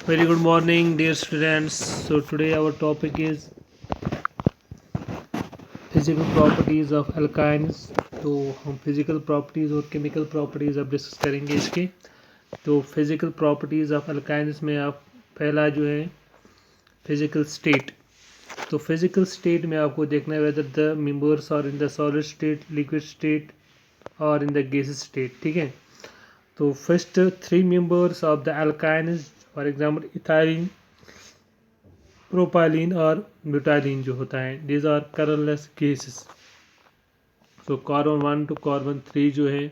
Very good morning, dear students. So today our topic is physical properties of alkynes. तो हम physical properties और chemical properties अब discuss करेंगे इसके। तो फिजिकल प्रॉपर्टीज़ ऑफ alkynes में आप पहला जो है फिजिकल स्टेट। तो फिजिकल स्टेट में आपको देखना है whether the members are in the solid state, liquid state और इन द गैसेस स्टेट। ठीक है। तो first three members of the alkynes, for example ethylene, propylene और ब्यूटाइलिन जो होता है, दीज आर कलरलेस गैसेस। तो कार्बन 1 to कार्बन 3 जो है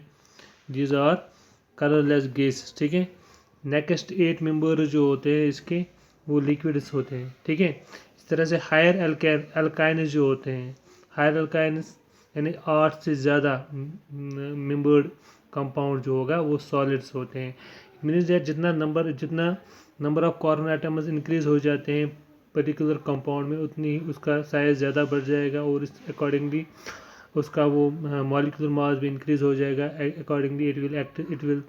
दीज आर कलरलेस गैसेस। ठीक है। नेक्स्ट 8 मेंबर जो होते हैं इसके वो लिक्विड्स होते हैं। ठीक है। इस तरह से हायर अल्काइन्स जो होते हैं, हायर अल्काइन्स यानी 8 से ज़्यादा मेंबर्ड कंपाउंड जो होगा वो सॉलिड्स होते हैं। मीन्स दैट जितना number of carbon atoms increase हो जाते हैं पर्टिकुलर कंपाउंड में, उतनी ही उसका साइज़ ज़्यादा बढ़ जाएगा और इस अकॉर्डिंगली उसका वो मॉलिक्यूलर मास भी इंक्रीज हो जाएगा। Accordingly it will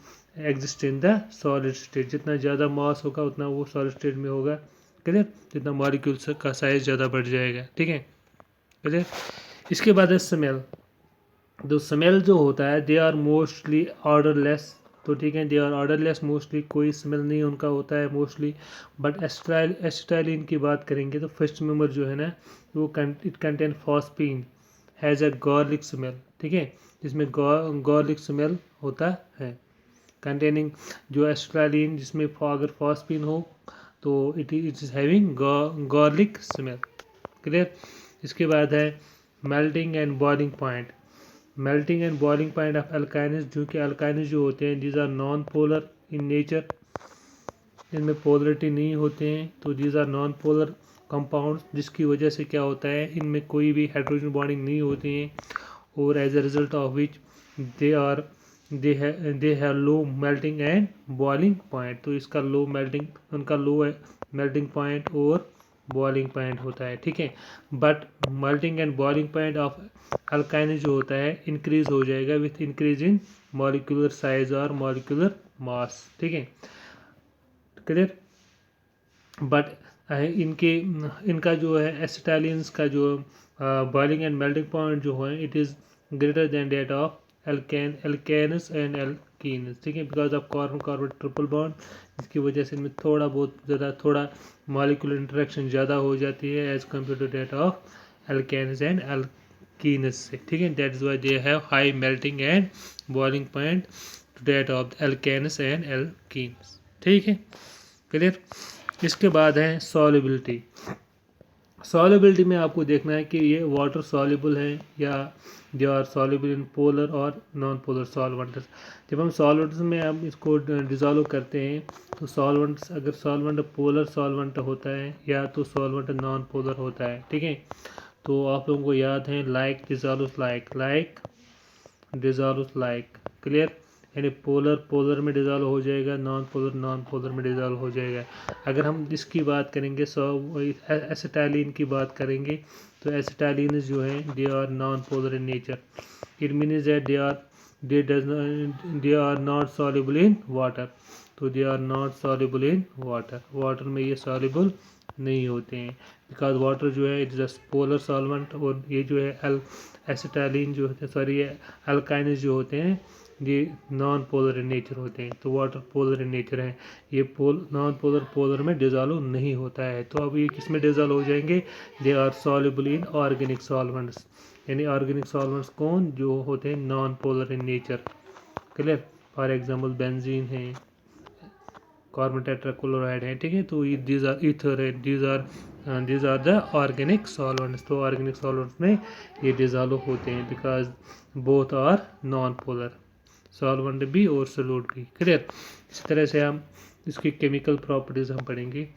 exist in the solid state. जितना ज़्यादा मास होगा उतना वो सॉलिड स्टेट में होगा। क्लियर। जितना मॉलिक्यूल्स का साइज़ ज़्यादा बढ़ जाएगा। ठीक है। क्लियर। इसके बाद है स्मेल। तो स्मेल जो होता है दे आर मोस्टली ऑर्डरलेस। तो ठीक है, दे आर ऑर्डरलेस मोस्टली, कोई स्मेल नहीं उनका होता है मोस्टली। बट एसिटाइलिन की बात करेंगे तो फर्स्ट मेंबर जो है ना वो it contain phosphine has a garlic smell. ठीक है। जिसमें गार्लिक स्मेल होता है कंटेनिंग जो एसिटाइलिन, जिसमें अगर फॉस्फीन हो तो it is having garlic smell. Clear. इसके बाद है melting and boiling point. Melting and boiling point of alkynes, जो कि अल्काइन्स जो होते हैं these are non polar in nature, इनमें पोलरिटी नहीं होते हैं। तो these are non polar compounds, जिसकी वजह से क्या होता है इनमें कोई भी हाइड्रोजन बॉन्डिंग नहीं होती हैं और as a result of which they have low melting and boiling point. तो इसका उनका लो मेल्टिंग पॉइंट और बॉइलिंग पॉइंट होता है। ठीक है। But melting and boiling point of alkyne जो होता है इंक्रीज हो जाएगा with increase in molecular size और मॉलिक्यूलर मास। ठीक है। क्लियर। बट इनका जो है एसिटाइलिन्स का जो बॉइलिंग एंड मेल्टिंग पॉइंट जो है it is greater than that of alkanes and alkenes. ठीक है। Because of carbon carbon triple bond, इसकी वजह से इनमें थोड़ा मॉलिक्यूलर इंटरेक्शन ज़्यादा हो जाती है as compare to that of alkanes and alkenes से। ठीक है। That is why they have high melting and boiling point to that of alkanes and alkenes. ठीक है। क्लियर। इसके बाद है सॉल्युबिलिटी। सॉल्युबिलिटी में आपको देखना है कि ये वाटर सॉल्युबल है या they are soluble in polar और नॉन पोलर सॉल्वेंट्स। जब हम सॉल्वेंट्स में हम इसको डिजॉल्व करते हैं तो सॉल्वेंट्स, अगर सॉल्वेंट पोलर सॉल्वेंट होता है या तो सॉल्वेंट नॉन पोलर होता है। ठीक है। तो आप लोगों को याद है like dissolve like dissolve like. Clear. यानी पोलर में डिजॉल्व हो जाएगा, नॉन पोलर में डिजॉल्व हो जाएगा। अगर हम इसकी बात करेंगे एसिटाइलिन की बात करेंगे तो एसिटाइलिन जो है they are non polar in nature. It means that they are not soluble in water. तो they are not soluble in water में ये सॉल्युबल नहीं होते हैं बिकॉज वाटर जो है it is a polar solvent. और ये जो है एसिटाइलिन जो होते हैं, सॉरी अल्काइन जो होते हैं ये नॉन पोलर इन नेचर होते हैं। तो वाटर पोलर इन नेचर है, ये नॉन पोलर में डिजॉल्व नहीं होता है। तो अब ये किस में डिजॉल्व हो जाएंगे? They are soluble in organic solvents. यानी ऑर्गेनिक सॉल्वेंट्स कौन जो होते हैं non polar in nature. Clear. For example benzene है, कार्बन टेट्राक्लोराइड है। ठीक है। तो दीज आर ईथर है, these are the organic solvents. तो ऑर्गेनिक सॉल्वेंट्स में ये डिजॉल्व होते हैं because both are non polar, solvent भी और सोलूट भी। क्लियर। इस तरह से हम इसकी केमिकल प्रॉपर्टीज़ हम पढ़ेंगे।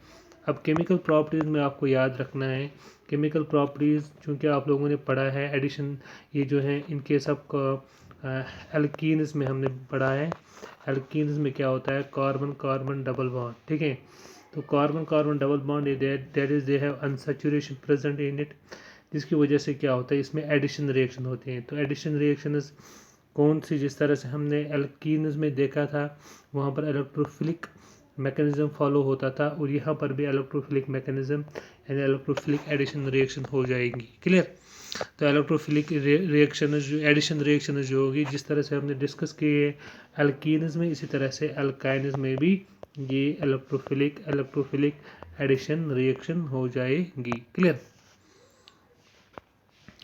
अब केमिकल प्रॉपर्टीज़ में आपको याद रखना है केमिकल प्रॉपर्टीज़ चूँकि आप लोगों ने पढ़ा है एडिशन, ये जो है इनके सब एल्कीन्स में हमने पढ़ा है। एल्कीन्स में क्या होता है? Carbon carbon double bond. ठीक है। तो carbon carbon double bond that is they have unsaturation present in it, जिसकी वजह से क्या होता है इसमें एडिशन रिएक्शन होते हैं। तो एडिशन रिएक्शंस कौन सी? जिस तरह से हमने एल्कीन्स में देखा था वहाँ पर इलेक्ट्रोफिलिक मैकेनिज्म फॉलो होता था, और यहाँ पर भी इलेक्ट्रोफिलिक मैकेनिज्म यानी इलेक्ट्रोफिलिक एडिशन रिएक्शन हो जाएगी। क्लियर। तो इलेक्ट्रोफिलिक रिएक्शन जो एडिशन रिएक्शन जो होगी, जिस तरह से हमने डिस्कस किए एल्कीन्स में, इसी तरह से अल्काइन्स में भी ये इलेक्ट्रोफिलिक एडिशन रिएक्शन हो जाएगी। क्लियर।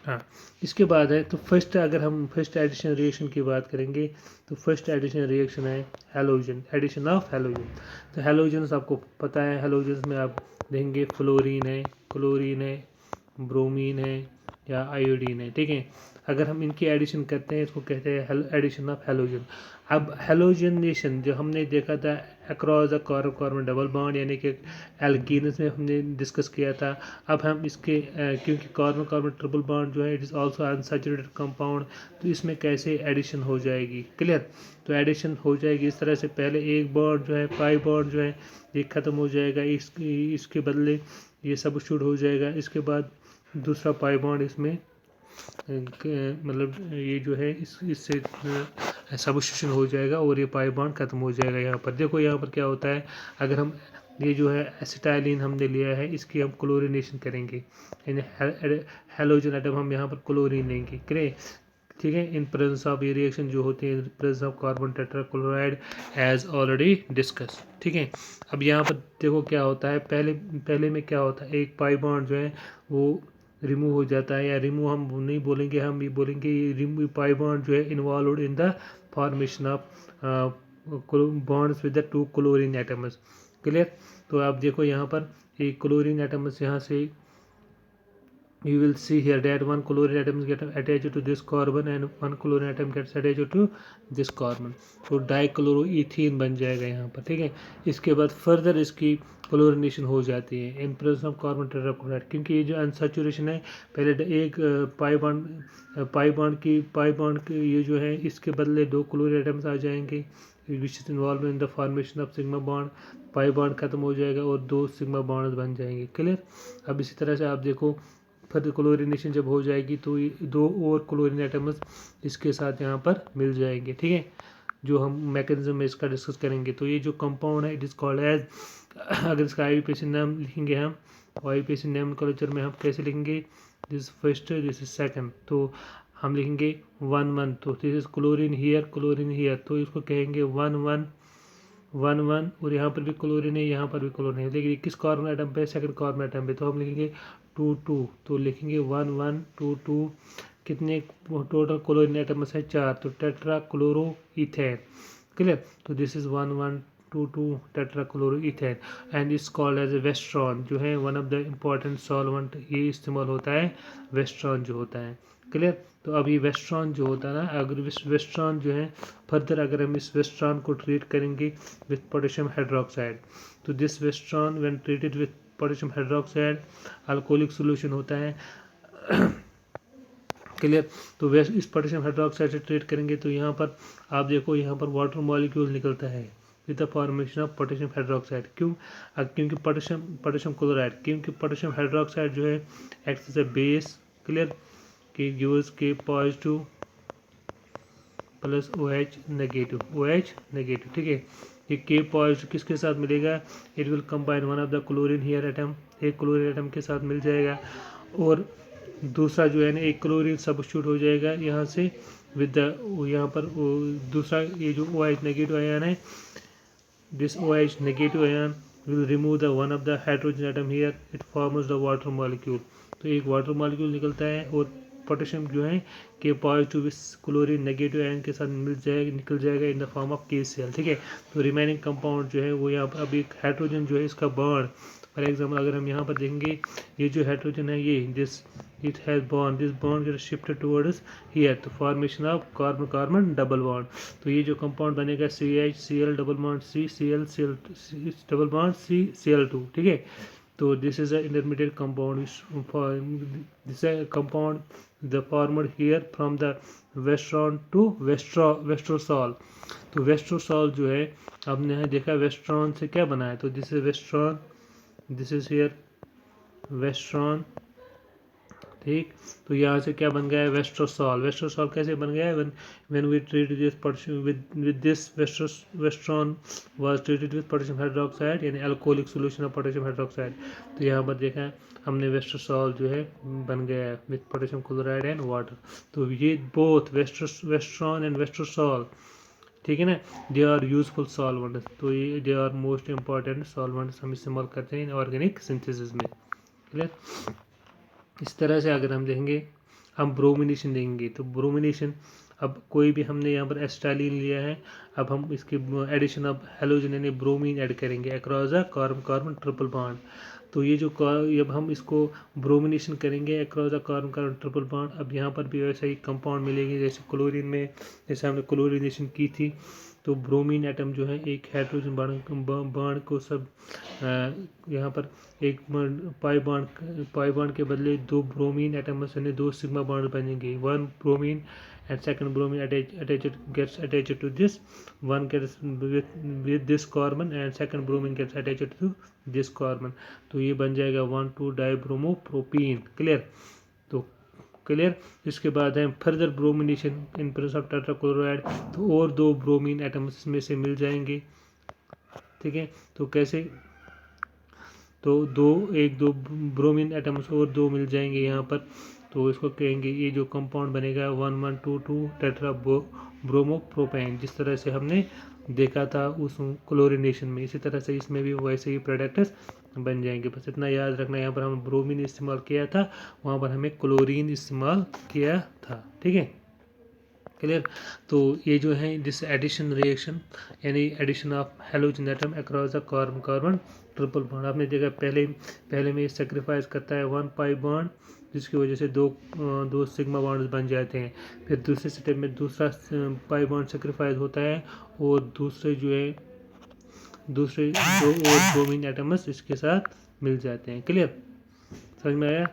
हाँ, इसके बाद है तो अगर हम फर्स्ट एडिशन रिएक्शन की बात करेंगे तो फर्स्ट एडिशन रिएक्शन है हैलोजन, एडिशन ऑफ हैलोजन। तो हैलोजन्स आपको पता है, हैलोजन्स में आप देखेंगे फ्लोरीन है, क्लोरीन है, ब्रोमीन है या आयोडीन है। ठीक है, अगर हम इनकी एडिशन करते हैं इसको कहते हैं एडिशन ऑफ हैलोजन। अब हैलोजनेशन जो हमने देखा था across the carbon double bond यानी कि एल्कीन्स में हमने डिस्कस किया था। अब हम इसके क्योंकि कार्बन ट्रिपल बॉन्ड जो है it is also unsaturated compound, तो इसमें कैसे एडिशन हो जाएगी। क्लियर। तो एडिशन हो जाएगी इस तरह से, पहले एक बॉन्ड जो है पाई बॉन्ड जो है ये ख़त्म हो जाएगा, इसके बदले ये सब्स्टिट्यूट हो जाएगा। इसके बाद दूसरा पाई बॉन्ड इसमें मतलब ये जो है इससे सब्स्टिट्यूशन हो जाएगा और ये पाई बॉन्ड खत्म हो जाएगा। यहाँ पर देखो, यहाँ पर क्या होता है, अगर हम ये जो है एसिटाइलिन हमने लिया है इसकी हम क्लोरीनेशन करेंगे, यानी हैलोजन एटम हम यहाँ पर क्लोरीन लेंगे। ठीक है, इन प्रेजेंस ऑफ ये रिएक्शन जो होते हैं presence of carbon tetrachloride as already discuss. ठीक है, अब यहाँ पर देखो क्या होता है, पहले में क्या होता है, एक पाई बॉन्ड जो है वो रिमूव हो जाता है, या रिमूव हम नहीं बोलेंगे, हम ये बोलेंगे ये रिमूव पाई बॉन्ड जो है involve in the formation of bonds with the two chlorine atoms. Clear. तो आप देखो यहाँ पर एक क्लोरीन एटम्स यहाँ से you will see here that one chlorine atom get attached to this carbon and one chlorine atom gets attached to this carbon, तो डाइक्लोरोइथीन बन जाएगा यहाँ पर। ठीक है, इसके बाद फर्दर इसकी क्लोरिनेशन हो जाती है in presence of carbon tetrachloride, क्योंकि ये जो अनसैचुरेशन है पहले एक पाई बॉन्ड की ये जो है इसके बदले दो क्लोरीन एटम्स आ जाएंगे which is involve in the formation of sigma bond, pi bond खत्म हो जाएगा और दो सिग्मा बॉन्ड बन जाएंगे। क्लियर। अब इसी तरह से आप देखो फिर क्लोरीनेशन जब हो जाएगी तो दो और क्लोरीन एटम्स इसके साथ यहाँ पर मिल जाएंगे। ठीक है, जो हम मैकेनिज्म में इसका डिस्कस करेंगे। तो ये जो कंपाउंड है इट इज़ कॉल्ड एज, अगर इसका आईयूपीएसी नाम लिखेंगे हम, आईयूपीएसी नोमेनक्लेचर में हम कैसे लिखेंगे, this first this is second, तो हम लिखेंगे 1 1, तो दिस इज क्लोरीन हियर, तो इसको कहेंगे 1 1 1 1, और यहाँ पर भी क्लोरीन है, यहाँ पर भी क्लोरीन है, लेकिन किस कार्बन आइटम पे, सेकंड कार्बन आइटम पे, तो हम लिखेंगे 2 2, तो लिखेंगे 1 1 2 2, कितने टोटल क्लोरीन एटम्स है 4, तो टेट्रा क्लोरो इथेन। क्लियर। तो this is 1 1 2 2 tetra chloro ethane and is called as a Westron, जो है one of the important solvent, ये इस्तेमाल होता है वेस्ट्रॉन जो होता है। क्लियर। तो अब ये वेस्ट्रॉन जो होता है ना, अगर वेस्ट्रॉन जो है फर्दर अगर हम इस वेस्ट्रॉन को ट्रीट करेंगे विथ पोटेशियम हाइड्रोक्साइड, तो this Westron when treated with potassium hydroxide alcoholic solution होता है। क्लियर। तो इस पोटेशियम हाइड्रोक्साइड से ट्रीट करेंगे तो यहाँ पर आप देखो, यहाँ पर वाटर मॉलिक्यूल निकलता है with the formation of potassium hydroxide. क्योंकि पोटेशियम क्लोराइड, क्योंकि पोटेशियम हाइड्रोक्साइड जो है acts as a base. Clear, कि gives K positive plus OH negative. ठीक है, ये के पॉजिटिव किसके साथ मिलेगा, it will combine one of the chlorine here atom, एक क्लोरीन एटम के साथ मिल जाएगा, और दूसरा जो है ना एक क्लोरीन सब्स्टिट्यूट हो जाएगा यहाँ से विद द, यहाँ पर दूसरा ये जो OH नेगेटिव आयन है, this OH negative ion will remove the one of the hydrogen atom here, it forms the water molecule, तो एक वाटर मॉलिक्यूल निकलता है, और पोटेशियम जो है के पॉजिटिव इस क्लोरीन नेगेटिव आयन के साथ निकल जाएगा in the form of KCl। ठीक है, तो रिमेनिंग कंपाउंड जो है वो यहाँ पर, अभी हाइड्रोजन जो है इसका बॉन्ड, फॉर एग्जाम्पल अगर हम यहाँ पर देखेंगे ये जो हाइड्रोजन है ये this it has bond, this bond get shifted towards here, तो formation of carbon double bond, तो ये जो कंपाउंड बनेगा CH double bond Cl double bond Cl2। ठीक है, तो this is a intermediate compound, this compound the formed here from the Westron to Westrosol, तो Westrosol जो है आपने देखा वेस्ट्रॉन से क्या बना है, तो this is Westron, this is here Westron, ठीक। तो यहाँ से क्या बन गया है, वेस्ट्रोसॉल। वेस्ट्रोसॉल कैसे बन गया है, when we treat this potassium with this Westron was treated with potassium hydroxide यानी alcoholic solution of potassium hydroxide. तो यहाँ पर देखा है हमने वेस्ट्रोसॉल जो है बन गया है with potassium chloride and water. तो ये बोथ वेस्ट्रॉन एंड वेस्ट्रोसॉल, ठीक है ना, दे आर यूजफुल सॉल्वेंट्स। तो ये they are most important solvents हम इस्तेमाल करते हैं ऑर्गेनिक सिंथेसिस में। क्लियर। इस तरह से अगर हम देखेंगे, हम ब्रोमिनेशन देंगे तो ब्रोमिनेशन, अब कोई भी हमने यहाँ पर एसिटाइलिन लिया है, अब हम इसके एडिशन ऑफ हेलोजन यानी ब्रोमीन ऐड करेंगे across the carbon carbon triple bond. तो ये जो अब हम इसको ब्रोमिनेशन करेंगे across the carbon carbon triple bond, अब यहाँ पर भी वैसा ही कंपाउंड मिलेंगे जैसे क्लोरीन में, जैसे हमने क्लोरिनेशन की थी। तो ब्रोमीन एटम जो है एक हाइड्रोजन बाण को सब यहाँ पर एक पाई बाण के बदले दो ब्रोमीन एटम्स यानी दो सिग्मा बाण बनेंगे। One bromine and second bromine gets attached to this, one gets with this carbon and second bromine gets attached to this carbon। तो ये बन जाएगा 1,2 डाइब्रोमोप्रोपीन। क्लियर। तो क्लियर। इसके बाद है further bromination in presence of tetrachloride, तो और दो ब्रोमीन एटम्स में से मिल जाएंगे। ठीक है। तो कैसे, तो दो ब्रोमीन एटम्स और दो मिल जाएंगे यहाँ पर। तो इसको कहेंगे, ये जो कंपाउंड बनेगा 1122 टेट्रा ब्रोमोप्रोपेन, जिस तरह से हमने देखा था उस क्लोरिनेशन में, इसी तरह से इसमें भी वैसे ही प्रोडक्ट्स बन जाएंगे। बस इतना याद रखना, यहाँ पर हम ब्रोमीन इस्तेमाल किया था, वहाँ पर हमें क्लोरीन इस्तेमाल किया था। ठीक है। क्लियर। तो ये जो है दिस एडिशन रिएक्शन यानी addition of halogen atom across the carbon carbon triple bond, आपने देखा पहले में सेक्रीफाइस करता है 1 पाई बॉन्ड, जिसकी वजह से दो सिग्मा बॉन्ड बन जाते हैं। फिर दूसरे स्टेप में दूसरा पाई बॉन्ड सेक्रीफाइस होता है और दूसरे दो और ब्रोमीन एटम्स इसके साथ मिल जाते हैं। क्लियर, समझ में आया।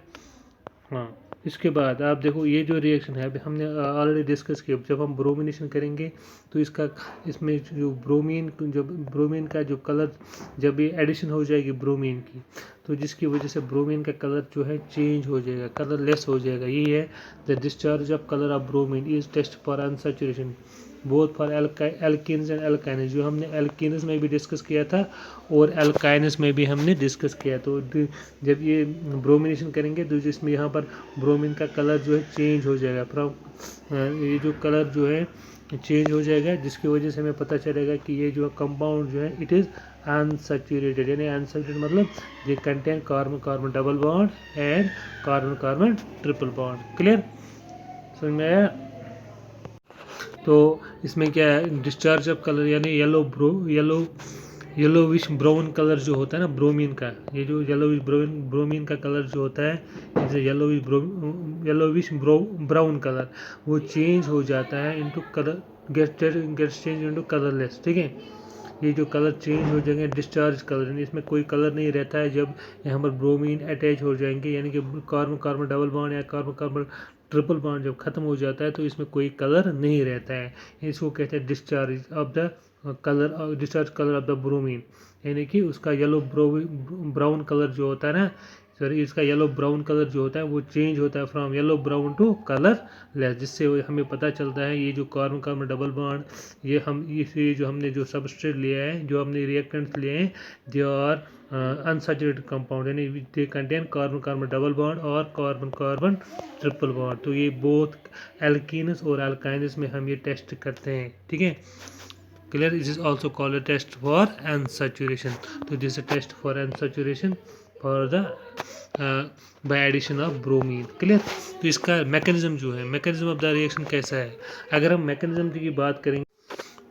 हाँ, इसके बाद आप देखो ये जो रिएक्शन है अभी हमने ऑलरेडी डिस्कस किया, जब हम ब्रोमिनेशन करेंगे तो इसमें जो ब्रोमीन का जो कलर, जब ये एडिशन हो जाएगी ब्रोमीन की, तो जिसकी वजह से ब्रोमीन का कलर जो है चेंज हो जाएगा, कलर लेस हो जाएगा। ये है the discharge of colour of bromine is test for unsaturation both for alkenes and alkynes, जो हमने एल्कीन्स में भी डिस्कस किया था और एल्काइन्स में भी हमने डिस्कस किया। तो जब ये ब्रोमिनेशन करेंगे तो जिसमें यहाँ पर ब्रोमीन का कलर जो है चेंज हो जाएगा, ये जो कलर जो है चेंज हो जाएगा, जिसकी वजह से हमें पता चलेगा कि ये जो कंपाउंड जो है इट इज़ अनसैचुरेटेड, यानी अनसैचुरेटेड मतलब ये contain carbon carbon double bond and carbon carbon triple bond. Clear, समझ में आया। तो इसमें क्या है, डिस्चार्ज ऑफ कलर यानी येलोविश ब्राउन कलर जो होता है ना ब्रोमीन का, ये जो येलोविश ब्रोमीन का कलर जो होता है, जैसे येलोविश ब्राउन कलर, वो चेंज हो जाता है into colour, gets change into colourless. ठीक है। ये जो कलर चेंज हो जाएंगे डिस्चार्ज कलर, यानी इसमें कोई कलर नहीं रहता है जब यहाँ पर ब्रोमीन अटैच हो जाएंगे, यानी कि कार्बन कार्बन डबल बॉन्ड या कार्बन कार्बन ट्रिपल बॉन्ड जब खत्म हो जाता है तो इसमें कोई कलर नहीं रहता है। इसको कहते हैं discharge of the colour, discharge colour of the bromine, यानी कि उसका येलो ब्राउन कलर जो होता है ना, सॉरी इसका येलो ब्राउन कलर जो होता है वो चेंज होता है from yellow brown to colourless, जिससे हमें पता चलता है ये जो कार्बन कार्बन डबल बॉन्ड, ये जो हमने जो सबस्ट्रेट लिया है, जो हमने रिएक्टेंट्स लिए हैं, दे आर अनसैचुरेटेड कंपाउंड, यानी they contain carbon carbon double bond और कार्बन कार्बन ट्रिपल बॉन्ड। तो ये बोथ एल्कीन्स और अल्काइन्स में हम ये टेस्ट करते हैं। ठीक है। Clear, it is also called a test for unsaturation. तो this test for unsaturation for the by addition of bromine. Clear. तो इसका मैकेनिज्म जो है, मैकेनिज्म ऑफ द रिएक्शन कैसा है, अगर हम मैकेनिज्म की बात करेंगे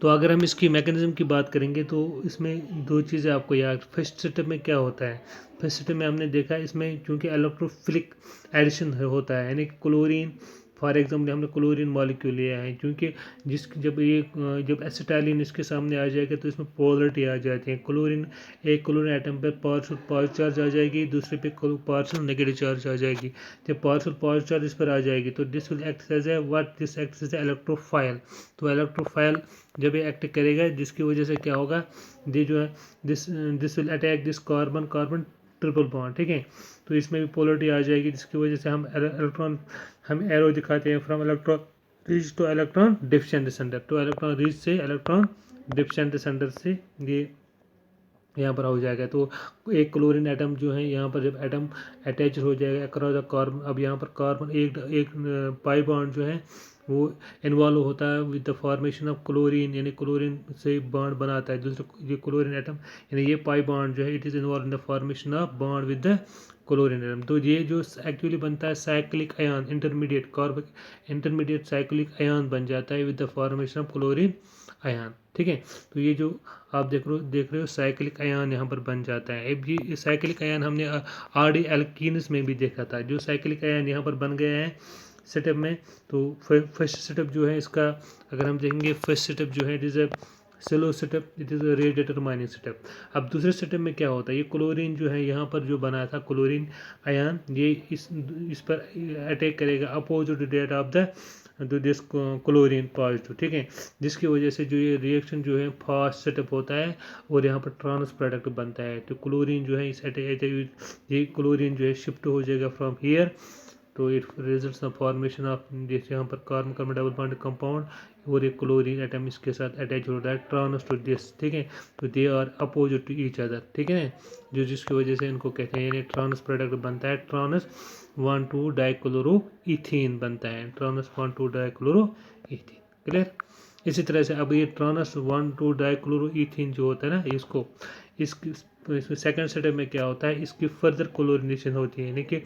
तो अगर हम इसकी मैकेनिज्म की बात करेंगे तो इसमें दो चीज़ें आपको याद, फर्स्ट स्टेप में क्या होता है, फर्स्ट स्टेप में हमने देखा इसमें क्योंकि इलेक्ट्रोफिलिक एडिशन होता है, यानी क्लोरीन फॉर एग्जाम्पल हमने क्लोरीन मॉलिक्यूल लिया है, क्योंकि जब एसिटाइलिन इसके सामने आ जाएगा तो इसमें पोलरिटी आ जाती है, एक क्लोरीन एटम पर पॉजिटिव चार्ज आ जाएगी, दूसरे पे पार्शियल नेगेटिव चार्ज आ जाएगी। जब पार्शियल चार्ज इस पर आ जाएगी तो this will act as a this act as a electrophile. तो इलेक्ट्रोफाइल जब ये एक्ट करेगा, जिसकी वजह से क्या होगा, this will attack this carbon triple bond, ठीक है। तो इसमें भी पोलरिटी आ जाएगी, जिसकी वजह से हम एरो दिखाते हैं from electron rich to electron deficient centre, तो इलेक्ट्रॉन रिच से इलेक्ट्रॉन डिफिशिएंट सेंटर से ये यहाँ पर हो जाएगा। तो एक क्लोरीन एटम जो है यहाँ पर जब एटम अटैच हो जाएगा अक्रॉस द कार्बन, अब यहाँ पर कार्बन एक पाई बॉन्ड जो है वो इन्वॉल्व होता है with the formation of chlorine, यानी क्लोरीन से बॉन्ड बनाता है दूसरे ये क्लोरीन एटम, यानी ये पाई बॉन्ड जो है it is involve in the formation of bond with the chlorine atom. तो ये जो एक्चुअली बनता है cyclic ion, intermediate cyclic ion बन जाता है with the formation of chlorine ion, ठीक है। तो ये जो आप देख रहे हो साइक्लिक आयन यहाँ पर बन जाता है। अब ये साइक्लिक आयन हमने आरडी एल्कीन्स में भी देखा था, जो साइक्लिक आयन यहाँ पर बन गए हैं सेटअप में। तो फर्स्ट सेटअप जो है इसका अगर हम देखेंगे, फर्स्ट सेटअप जो है it is a slow setup, it is a rate determining setup. अब दूसरे सेटअप में क्या होता है, ये क्लोरीन जो है यहाँ पर जो बना था क्लोरीन आयन, ये इस पर अटैक करेगा opposite that of the this chlorine positive, ठीक है। जिसकी वजह से जो ये रिएक्शन जो है फास्ट सेटअप होता है और यहाँ पर ट्रांस प्रोडक्ट बनता है। तो क्लोरीन जो है इस ये क्लोरीन जो है शिफ्ट हो जाएगा फ्रॉम हियर, तो it results the formation of जैसे यहाँ पर carbon carbon double bond compound और एक क्लोरीन एटम इसके साथ अटैच होता है ट्रांस टू दिस, ठीक है। तो they are opposite to each other, ठीक है, जो जिसकी वजह से इनको कहते हैं, यानी ट्रांस प्रोडक्ट बनता है, ट्रांस 1,2 डाइक्लोरो इथीन बनता है, ट्रांस 1,2 डाइक्लोरो इथीन, क्लियर। इसी तरह से अब ये ट्रांस 1,2 डाइक्लोरो इथीन जो होता है ना, इसको इसमें सेकंड स्टेप में क्या होता है, इसकी फर्दर क्लोरिनेशन होती है, यानी कि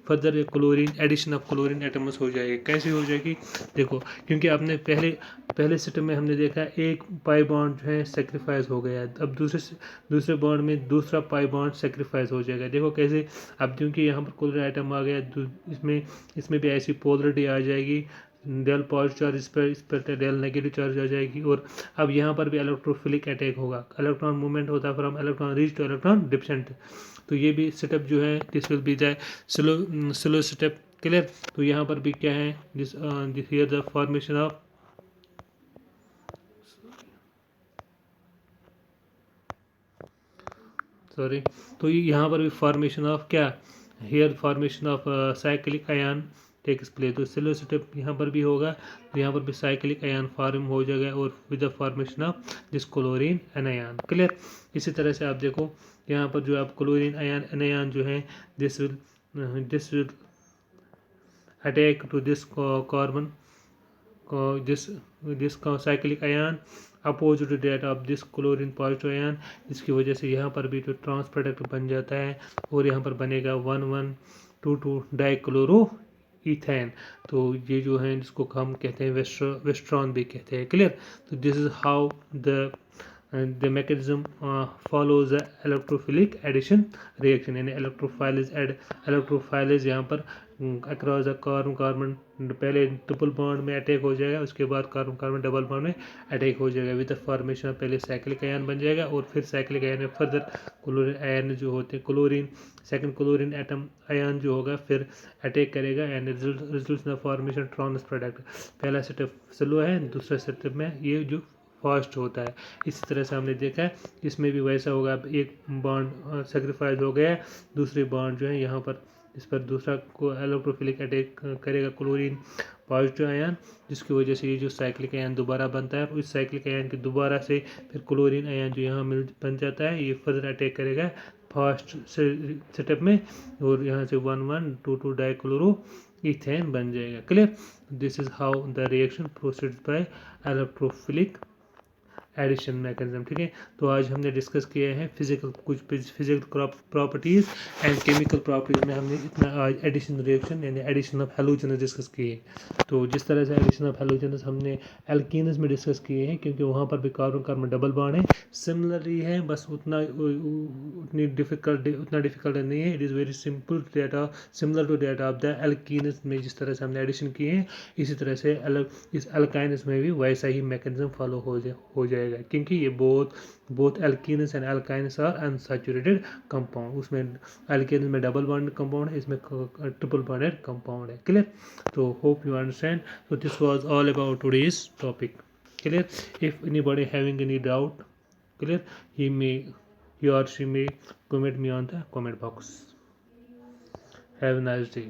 further chlorine addition of chlorine atoms हो जाएगी। कैसे हो जाएगी, देखो, क्योंकि आपने पहले स्टेप में हमने देखा एक पाई बॉन्ड जो है सेक्रीफाइस हो गया, अब दूसरे बॉन्ड में दूसरा पाई बॉन्ड सेक्रीफाइस हो जाएगा। देखो कैसे, अब क्योंकि यहाँ पर क्लोरीन आइटम आ गया, इसमें भी ऐसी पोलरिटी आ जाएगी, डेल पॉजिटिव चार्ज इस पर डेल नेगेटिव चार्ज आ जाएगी। और अब यहाँ पर भी इलेक्ट्रोफिलिक अटैक होगा, इलेक्ट्रॉन मूवमेंट होता है from electron rich to electron deficient. तो ये भी सेटअप जो है this will be the slow setup, clear. तो यहाँ पर भी क्या है, this here the formation of तो यहाँ पर भी फॉर्मेशन ऑफ क्या, here formation of cyclic ion takes place. तो स्लो सेटअप यहाँ पर भी होगा, तो यहाँ पर भी साइक्लिक आयन फॉर्म हो जाएगा और with the formation of this chlorine anion, clear. इसी तरह से आप देखो यहाँ पर जो आप क्लोरीन आयन एनायन जो है this will attack to this carbon this cyclic ion opposite to that of this chlorine positive ion. इसकी वजह से यहाँ पर भी जो ट्रांस प्रोडक्ट बन जाता है और यहाँ पर बनेगा 1,1,2,2 डाइक्लोरो इथेन। तो ये जो है जिसको हम कहते हैं वेस्ट्रॉन भी कहते हैं, क्लियर। तो this is how the mechanism follows the electrophilic addition reaction, यानी इलेक्ट्रोफाइलेज यहाँ पर अक्रॉस द कार्बन पहले ट्रिपल बॉन्ड में अटैक हो जाएगा, उसके बाद कार्बन कार्बन डबल बॉन्ड में अटैक हो जाएगा विद द फॉर्मेशन, पहले साइक्लिक आयन बन जाएगा और फिर साइक्लिक आयन में फर्दर क्लोरीन आयन जो होते हैं सेकंड क्लोरीन एटम आयन जो होगा फिर अटैक करेगा and results the formation trans product. पहला सेटअप स्लो है, दूसरा सेटअप में ये जो फास्ट होता है। इसी तरह से हमने देखा है इसमें भी वैसा होगा, अब एक बॉन्ड सेक्रीफाइस हो गया, दूसरी बॉन्ड जो है यहाँ पर इस पर दूसरा को इलेक्ट्रोफिलिक अटैक करेगा क्लोरीन पॉजिटिव आयन, जिसकी वजह से ये जो साइक्लिक आयन दोबारा बनता है और इस साइक्लिक आयन के दोबारा से फिर क्लोरीन आयन जो यहाँ बन जाता है, ये फर्दर अटैक करेगा फास्ट सेटअप में और यहाँ से 1,1,2,2 डाइक्लोरो इथेन बन जाएगा, clear. This is how the reaction proceeds by electrophilic addition mechanism, ठीक है। तो आज हमने डिस्कस किए हैं कुछ physical properties and chemical properties में हमने इतना आज एडिशन रिएक्शन यानी एडिशन ऑफ हैलोजेनस डिस्कस किए। तो जिस तरह से एडिशन ऑफ हैलोजेनस हमने एल्कीन्स में डिस्कस किए हैं, क्योंकि वहाँ पर भी कार्बन कार्बन डबल बॉन्ड है, सिमिलरली है, बस उतना डिफिकल्ट नहीं है। It is very simple that similar to that of the alkenes में जिस तरह से हमने एडिशन किए हैं, इसी तरह से इस एल्काइन्स में भी वैसा ही मैकेनिज्म फॉलो हो जाएगा, क्योंकि ये both alkenes and alkynes are unsaturated compound. उसमें एल्कीन्स में डबल बॉन्ड कंपाउंड है, इसमें ट्रिपल बॉन्डेड कंपाउंड है, क्लियर। तो hope you understand. So this was all about today's topic, clear. If anybody having any doubt, clear, he he or she may comment me on the comment box. Have a nice day.